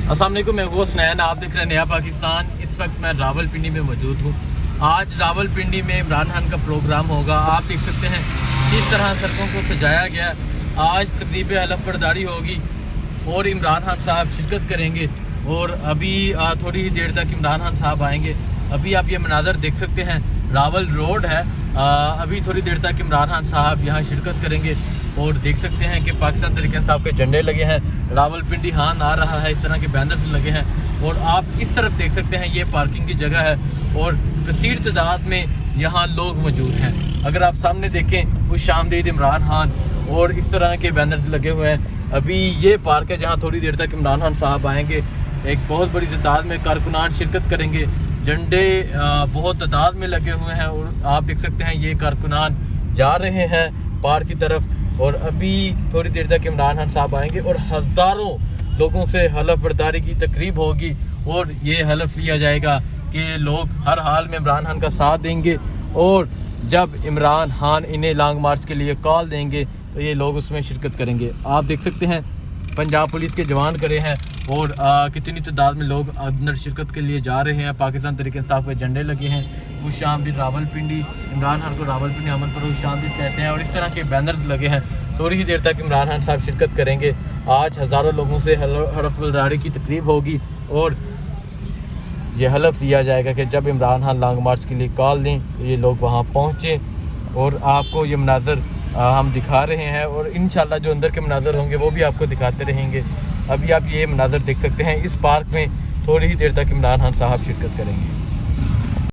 अस्सलाम वालेकुम, मैं वो स्नैन, आप देख रहे हैं नया पाकिस्तान। इस वक्त मैं रावलपिंडी में मौजूद हूँ। आज रावलपिंडी में इमरान खान का प्रोग्राम होगा। आप देख सकते हैं किस तरह सड़कों को सजाया गया। आज तकरीब हलफ बर्दारी होगी और इमरान खान साहब शिरकत करेंगे और अभी थोड़ी ही देर तक इमरान खान साहब आएंगे। अभी आप ये मनाज़र देख सकते हैं, रावल रोड है। अभी थोड़ी देर तक इमरान खान साहब यहाँ शिरकत करेंगे और देख सकते हैं कि पाकिस्तान तहरीक इंसाफ के झंडे लगे हैं, रावलपिंडी खान आ रहा है, इस तरह के बैनर्स लगे हैं। और आप इस तरफ देख सकते हैं, ये पार्किंग की जगह है और कसीर तादाद में यहाँ लोग मौजूद हैं। अगर आप सामने देखें, खुश आमदीद इमरान खान और इस तरह के बैनर्स लगे हुए हैं। अभी ये पार्क है जहाँ थोड़ी देर तक इमरान खान साहब आएंगे। एक बहुत बड़ी तादाद में कारकुनान शिरकत करेंगे। झंडे बहुत तादाद में लगे हुए हैं और आप देख सकते हैं ये कारकुनान जा रहे हैं पार्क की तरफ। और अभी थोड़ी देर तक इमरान खान साहब आएंगे और हज़ारों लोगों से हलफ बर्दारी की तकरीब होगी और ये हलफ लिया जाएगा कि लोग हर हाल में इमरान खान का साथ देंगे और जब इमरान खान इन्हें लॉन्ग मार्च के लिए कॉल देंगे तो ये लोग उसमें शिरकत करेंगे। आप देख सकते हैं पंजाब पुलिस के जवान खड़े हैं और कितनी तादाद में लोग अंदर शिरकत के लिए जा रहे हैं। पाकिस्तान तहरीक इंसाफ के झंडे लगे हैं। खुश आमदीद रावलपिंडी, इमरान खान को रावलपिंडी अमन पर खुश आमदीद कहते हैं और इस तरह के बैनर्स लगे हैं। थोड़ी ही देर तक इमरान खान साहब शिरकत करेंगे। आज हज़ारों लोगों से हलफ बर्दारी की तकरीब होगी और ये हलफ लिया जाएगा कि जब इमरान खान लॉन्ग मार्च के लिए कॉल दें तो ये लोग वहाँ पहुँचें। और आपको ये मनाज़र हम दिखा रहे हैं और इंशाल्लाह जो अंदर के मनाज़र होंगे वो भी आपको दिखाते रहेंगे। अभी आप ये मनाज़र देख सकते हैं, इस पार्क में थोड़ी ही देर तक इमरान खान साहब शिरकत करेंगे।